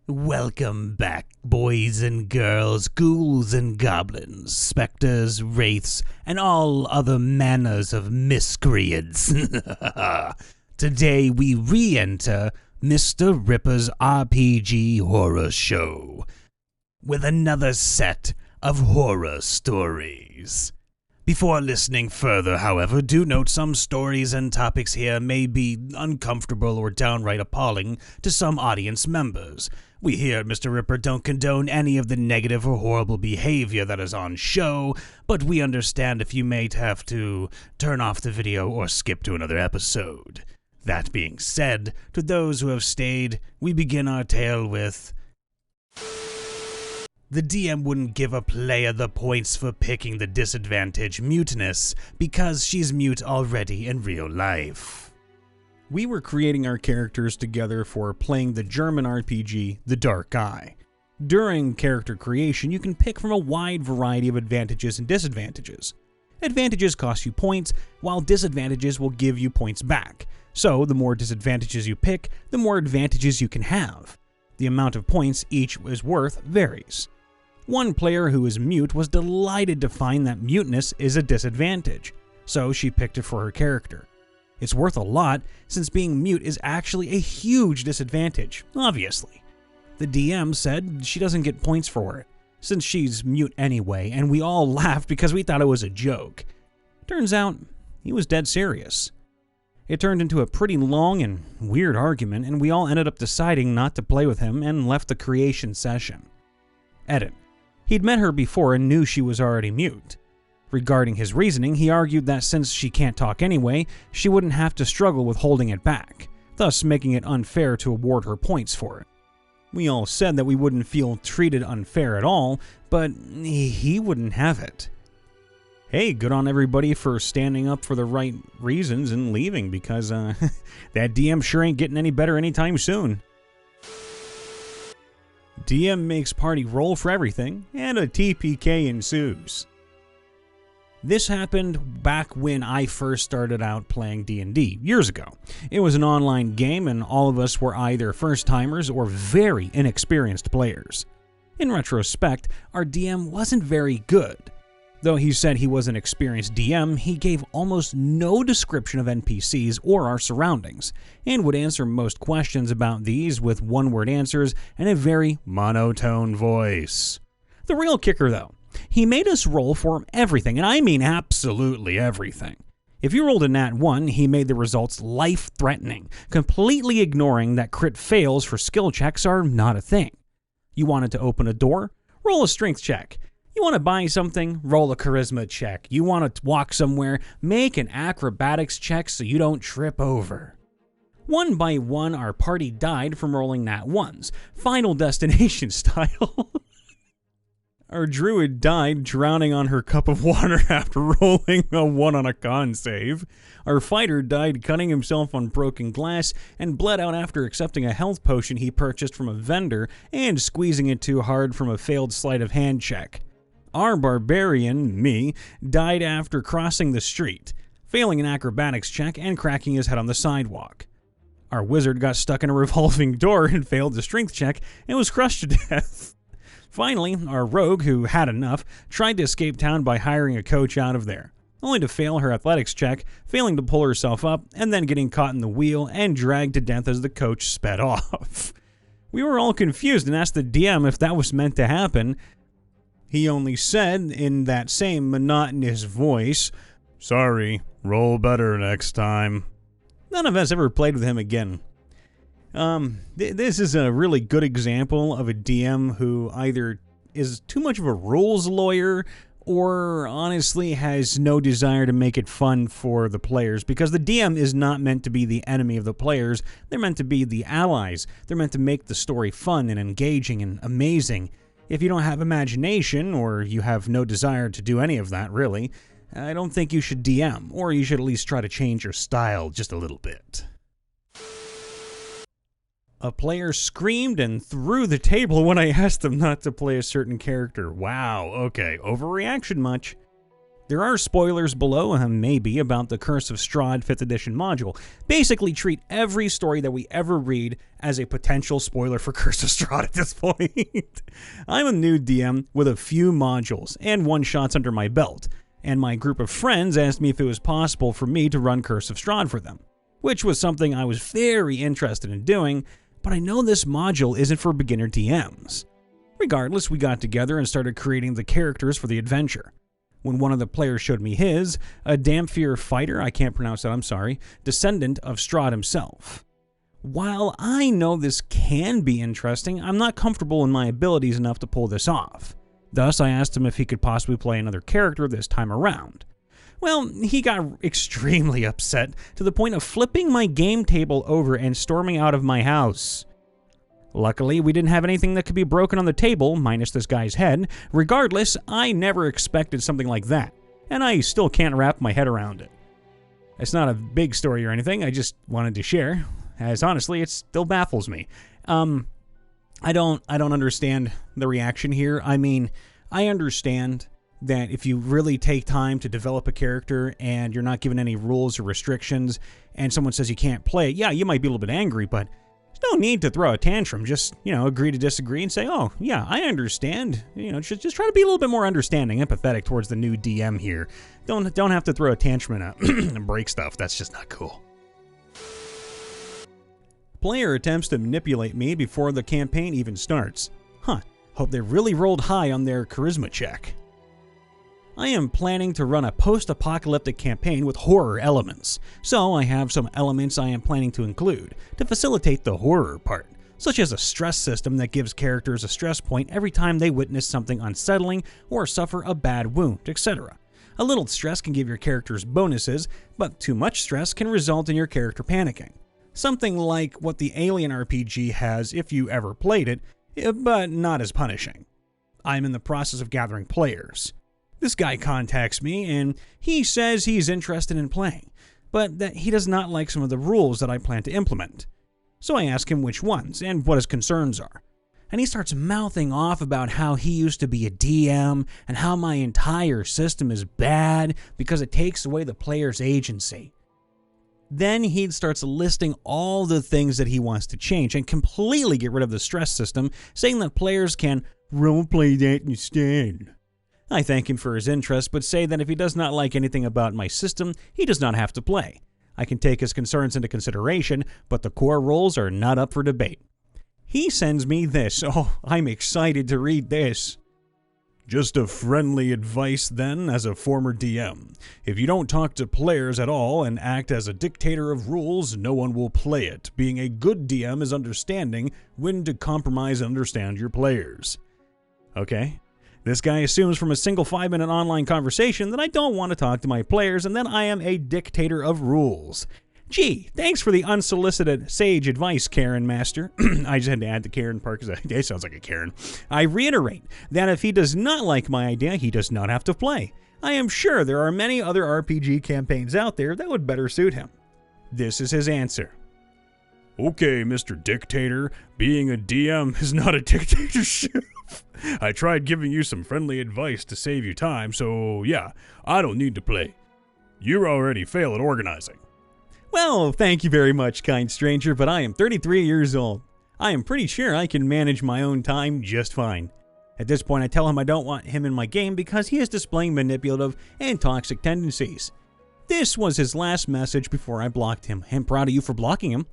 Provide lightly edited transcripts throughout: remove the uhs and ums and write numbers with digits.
Welcome back, boys and girls, ghouls and goblins, specters, wraiths, and all other manners of miscreants. Today we re-enter MrRipper's RPG horror show with another set of horror stories. Before listening further, however, do note some stories and topics here may be uncomfortable or downright appalling to some audience members. We here at MrRipper don't condone any of the negative or horrible behavior that is on show, but we understand if you may have to turn off the video or skip to another episode. That being said, to those who have stayed, we begin our tale with... The DM wouldn't give a player the points for picking the disadvantage mutinous because she's mute already in real life. We were creating our characters together for playing the German RPG, The Dark Eye. During character creation, you can pick from a wide variety of advantages and disadvantages. Advantages cost you points, while disadvantages will give you points back. So, the more disadvantages you pick, the more advantages you can have. The amount of points each is worth varies. One player who is mute was delighted to find that muteness is a disadvantage, so she picked it for her character. It's worth a lot, since being mute is actually a huge disadvantage, obviously. The DM said she doesn't get points for it, since she's mute anyway, and we all laughed because we thought it was a joke. Turns out, he was dead serious. It turned into a pretty long and weird argument, and we all ended up deciding not to play with him and left the creation session. Edit. He'd met her before and knew she was already mute. Regarding his reasoning, he argued that since she can't talk anyway, she wouldn't have to struggle with holding it back, thus making it unfair to award her points for it. We all said that we wouldn't feel treated unfair at all, but he wouldn't have it. Hey, good on everybody for standing up for the right reasons and leaving, because that DM sure ain't getting any better anytime soon. DM makes party roll for everything, and a TPK ensues. This happened back when I first started out playing D&D, years ago. It was an online game and all of us were either first-timers or very inexperienced players. In retrospect, our DM wasn't very good. Though he said he was an experienced DM, he gave almost no description of NPCs or our surroundings, and would answer most questions about these with one-word answers and a very monotone voice. The real kicker, though, he made us roll for everything, and I mean absolutely everything. If you rolled a nat 1, he made the results life-threatening, completely ignoring that crit fails for skill checks are not a thing. You wanted to open a door? Roll a strength check. You want to buy something? Roll a charisma check. You want to walk somewhere? Make an acrobatics check so you don't trip over. One by one, our party died from rolling nat 1s, Final Destination style. Our druid died drowning on her cup of water after rolling a 1 on a con save. Our fighter died cutting himself on broken glass and bled out after accepting a health potion he purchased from a vendor and squeezing it too hard from a failed sleight of hand check. Our barbarian, me, died after crossing the street, failing an acrobatics check and cracking his head on the sidewalk. Our wizard got stuck in a revolving door and failed the strength check and was crushed to death. Finally, our rogue, who had enough, tried to escape town by hiring a coach out of there, only to fail her athletics check, failing to pull herself up, and then getting caught in the wheel and dragged to death as the coach sped off. We were all confused and asked the DM if that was meant to happen. He only said, in that same monotonous voice, "Sorry, roll better next time." None of us ever played with him again. This is a really good example of a DM who either is too much of a rules lawyer or honestly has no desire to make it fun for the players, because the DM is not meant to be the enemy of the players. They're meant to be the allies. They're meant to make the story fun and engaging and amazing. If you don't have imagination, or you have no desire to do any of that, really, I don't think you should DM, or you should at least try to change your style just a little bit. A player screamed and threw the table when I asked them not to play a certain character. Wow, okay, overreaction much. There are spoilers below, maybe, about the Curse of Strahd 5th edition module. Basically, treat every story that we ever read as a potential spoiler for Curse of Strahd at this point. I'm a new DM with a few modules and one-shots under my belt, and my group of friends asked me if it was possible for me to run Curse of Strahd for them, which was something I was very interested in doing, but I know this module isn't for beginner DMs. Regardless, we got together and started creating the characters for the adventure. When one of the players showed me his, a Damphir fighter, I can't pronounce that, I'm sorry, descendant of Strahd himself. While I know this can be interesting, I'm not comfortable in my abilities enough to pull this off. Thus, I asked him if he could possibly play another character this time around. Well, he got extremely upset to the point of flipping my game table over and storming out of my house. Luckily, we didn't have anything that could be broken on the table, minus this guy's head. Regardless, I never expected something like that, and I still can't wrap my head around it. It's not a big story or anything, I just wanted to share, as honestly, it still baffles me. I don't understand the reaction here. I mean, I understand that if you really take time to develop a character and you're not given any rules or restrictions, and someone says you can't play it, yeah, you might be a little bit angry, but there's no need to throw a tantrum. Just, agree to disagree and say, oh, yeah, I understand. Just try to be a little bit more understanding, empathetic towards the new DM here. Don't have to throw a tantrum and break stuff. That's just not cool. Player attempts to manipulate me before the campaign even starts. Hope they really rolled high on their charisma check. I am planning to run a post-apocalyptic campaign with horror elements, so I have some elements I am planning to include to facilitate the horror part, such as a stress system that gives characters a stress point every time they witness something unsettling or suffer a bad wound, etc. A little stress can give your characters bonuses, but too much stress can result in your character panicking. Something like what the Alien RPG has if you ever played it, but not as punishing. I'm in the process of gathering players. This guy contacts me, and he says he's interested in playing, but that he does not like some of the rules that I plan to implement. So I ask him which ones, and what his concerns are. And he starts mouthing off about how he used to be a DM, and how my entire system is bad because it takes away the player's agency. Then he starts listing all the things that he wants to change, and completely get rid of the stress system, saying that players can roleplay that instead. I thank him for his interest, but say that if he does not like anything about my system, he does not have to play. I can take his concerns into consideration, but the core rules are not up for debate. He sends me this. Oh, I'm excited to read this. Just a friendly advice then as a former DM. If you don't talk to players at all and act as a dictator of rules, no one will play it. Being a good DM is understanding when to compromise and understand your players. Okay. This guy assumes from a single 5-minute online conversation that I don't want to talk to my players and then I am a dictator of rules. Gee, thanks for the unsolicited sage advice, Karen Master. I just had to add the Karen part because it sounds like a Karen. I reiterate that if he does not like my idea, he does not have to play. I am sure there are many other RPG campaigns out there that would better suit him. This is his answer. Okay, Mr. Dictator, being a DM is not a dictatorship. I tried giving you some friendly advice to save you time, so yeah, I don't need to play. You already fail at organizing. Well, thank you very much, kind stranger, but I am 33 years old. I am pretty sure I can manage my own time just fine. At this point, I tell him I don't want him in my game because he is displaying manipulative and toxic tendencies. This was his last message before I blocked him. I'm proud of you for blocking him.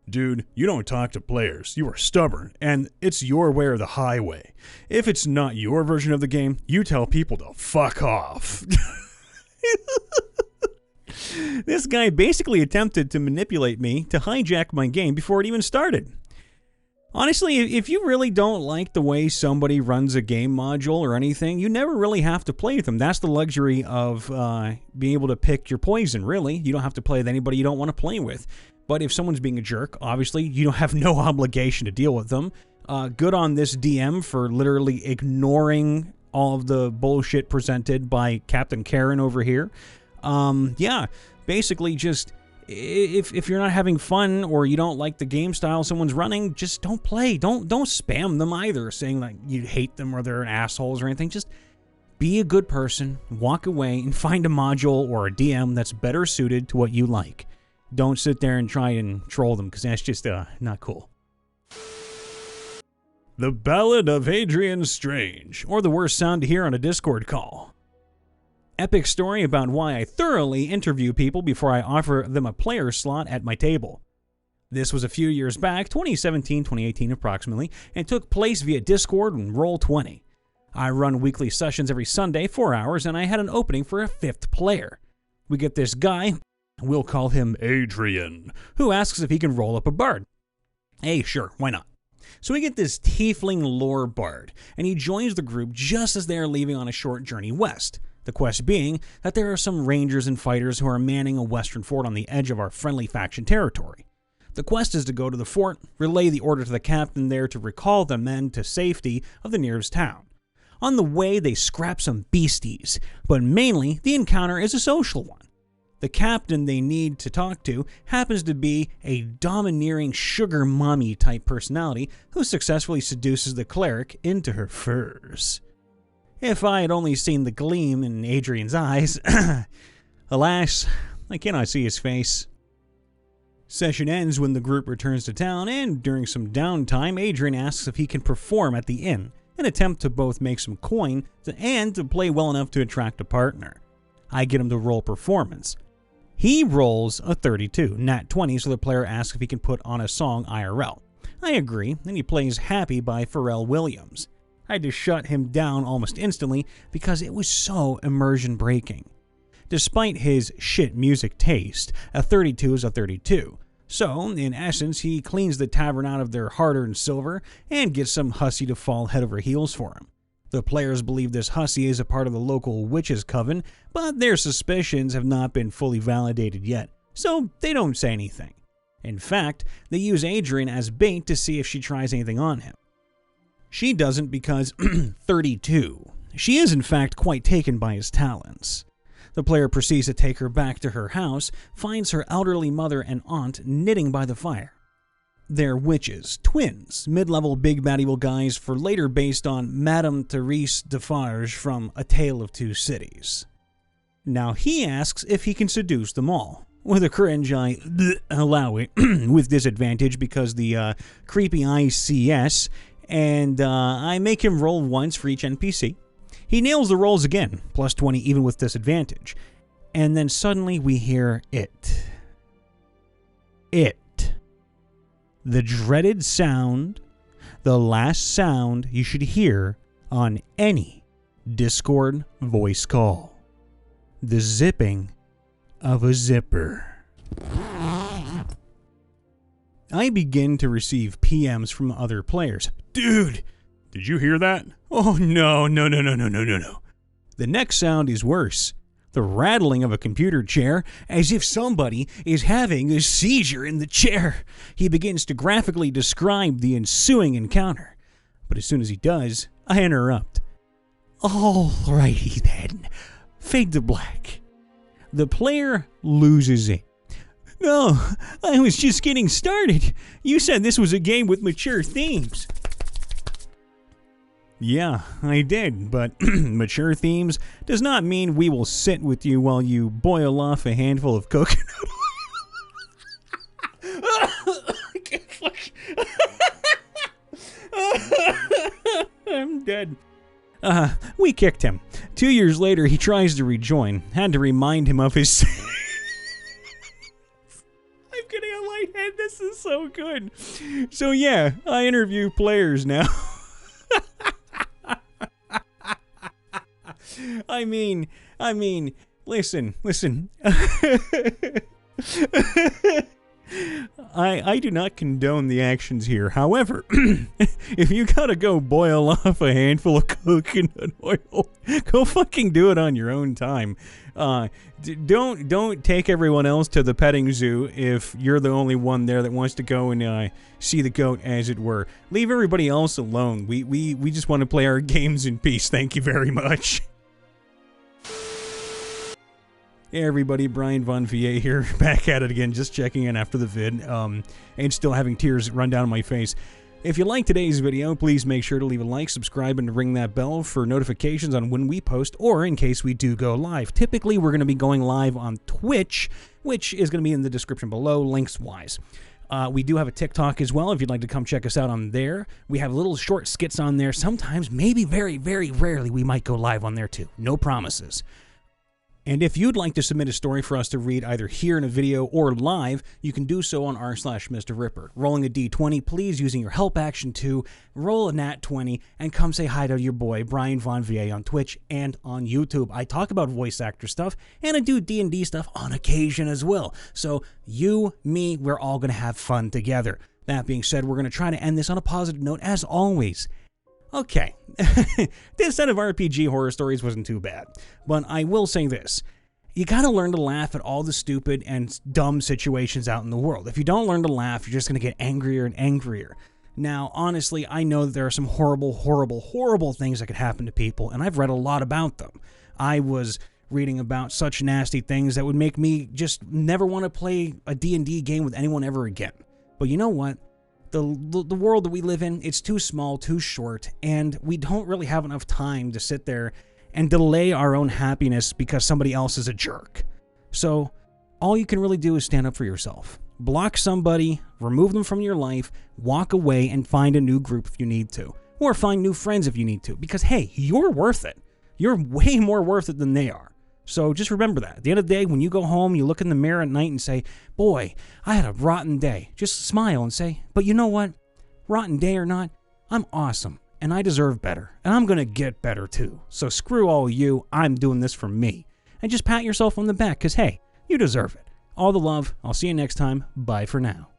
Dude, you don't talk to players. You are stubborn, and it's your way or the highway. If it's not your version of the game, you tell people to fuck off. This guy basically attempted to manipulate me to hijack my game before it even started. Honestly, if you really don't like the way somebody runs a game module or anything, you never really have to play with them. That's the luxury of being able to pick your poison, really. You don't have to play with anybody you don't want to play with. But if someone's being a jerk, obviously, you don't have no obligation to deal with them. Good on this DM for literally ignoring all of the bullshit presented by Captain Karen over here. Yeah, basically just, if you're not having fun or you don't like the game style someone's running, just don't play. Don't spam them either, saying like you hate them or they're assholes or anything. Just Be a good person, walk away, and find a module or a DM that's better suited to what you like. Don't sit there and try and troll them, because that's just not cool. The Ballad of Adrian Strange, or the worst sound to hear on a Discord call. Epic story about why I thoroughly interview people before I offer them a player slot at my table. This was a few years back, 2017, 2018 approximately, and took place via Discord and Roll20. I run weekly sessions every Sunday, 4 hours, and I had an opening for a 5th player. We get this guy, we'll call him Adrian, who asks if he can roll up a bard. Hey, sure, why not? So we get this tiefling lore bard, and he joins the group just as they are leaving on a short journey west. The quest being that there are some rangers and fighters who are manning a western fort on the edge of our friendly faction territory. The quest is to go to the fort, relay the order to the captain there to recall the men to safety of the nearest town. On the way, they scrap some beasties, but mainly the encounter is a social one. The captain they need to talk to happens to be a domineering sugar mommy type personality who successfully seduces the cleric into her furs. If I had only seen the gleam in Adrian's eyes, alas, I cannot see his face. Session ends when the group returns to town, and during some downtime, Adrian asks if he can perform at the inn, an attempt to both make some coin and to play well enough to attract a partner. I get him to roll performance. He rolls a 32, nat 20, so the player asks if he can put on a song IRL. I agree, and he plays Happy by Pharrell Williams. I had to shut him down almost instantly because it was so immersion breaking. Despite his shit music taste, a 32 is a 32. So, in essence, he cleans the tavern out of their hard-earned silver and gets some hussy to fall head over heels for him. The players believe this hussy is a part of the local witches' coven, but their suspicions have not been fully validated yet, so they don't say anything. In fact, they use Adrian as bait to see if she tries anything on him. She doesn't because 32. She is in fact quite taken by his talents. The player proceeds to take her back to her house, finds her elderly mother and aunt knitting by the fire. They're witches, twins, mid-level big bad evil guys for later based on Madame Therese Defarge from A Tale of Two Cities. Now he asks if he can seduce them all. With a cringe, I allow it with disadvantage because the creepy ICS, and I make him roll once for each NPC. He nails the rolls again, plus 20 even with disadvantage. And then suddenly we hear it. It. The dreaded sound, the last sound you should hear on any Discord voice call. The zipping of a zipper. I begin to receive PMs from other players. Dude, did you hear that? Oh no. The next sound is worse. The rattling of a computer chair, as if somebody is having a seizure in the chair. He begins to graphically describe the ensuing encounter. But as soon as he does, I interrupt. Alrighty then. Fade to black. The player loses it. No, I was just getting started. You said this was a game with mature themes. Yeah, I did, but mature themes does not mean we will sit with you while you boil off a handful of coconut oil. I'm dead. We kicked him. 2 years later, he tries to rejoin. Had to remind him of his... I'm getting a light head. This is so good. So yeah, I interview players now. I mean, listen. I do not condone the actions here. However, if you gotta go boil off a handful of coconut oil, go fucking do it on your own time. Don't take everyone else to the petting zoo if you're the only one there that wants to go and see the goat, as it were. Leave everybody else alone. We just want to play our games in peace. Thank you very much. Hey everybody, Brian Von VA here, back at it again, just checking in after the vid, and still having tears run down my face. If you like today's video, please make sure to leave a like, subscribe, and ring that bell for notifications on when we post or in case we do go live. Typically, we're going to be going live on Twitch, which is going to be in the description below, links-wise. We do have a TikTok as well if you'd like to come check us out on there. We have little short skits on there. Sometimes, maybe very, very rarely, we might go live on there too. No promises. And if you'd like to submit a story for us to read either here in a video or live, you can do so on r/MrRipper. Rolling a d20, please, using your help action to roll a nat 20 and come say hi to your boy, Brian Von VA, on Twitch and on YouTube. I talk about voice actor stuff, and I do D&D stuff on occasion as well. So you, me, we're all going to have fun together. That being said, we're going to try to end this on a positive note, as always. Okay, this set of RPG horror stories wasn't too bad, but I will say this. You gotta learn to laugh at all the stupid and dumb situations out in the world. If you don't learn to laugh, you're just gonna get angrier and angrier. Now, honestly, I know that there are some horrible, horrible, horrible things that could happen to people, and I've read a lot about them. I was reading about such nasty things that would make me just never want to play a D&D game with anyone ever again. But you know what? The world that we live in, it's too small, too short, and we don't really have enough time to sit there and delay our own happiness because somebody else is a jerk. So all you can really do is stand up for yourself. Block somebody, remove them from your life, walk away, and find a new group if you need to. Or find new friends if you need to. Because, hey, you're worth it. You're way more worth it than they are. So just remember that. At the end of the day, when you go home, you look in the mirror at night and say, boy, I had a rotten day. Just smile and say, but you know what? Rotten day or not, I'm awesome. And I deserve better. And I'm going to get better too. So screw all you. I'm doing this for me. And just pat yourself on the back because, hey, you deserve it. All the love. I'll see you next time. Bye for now.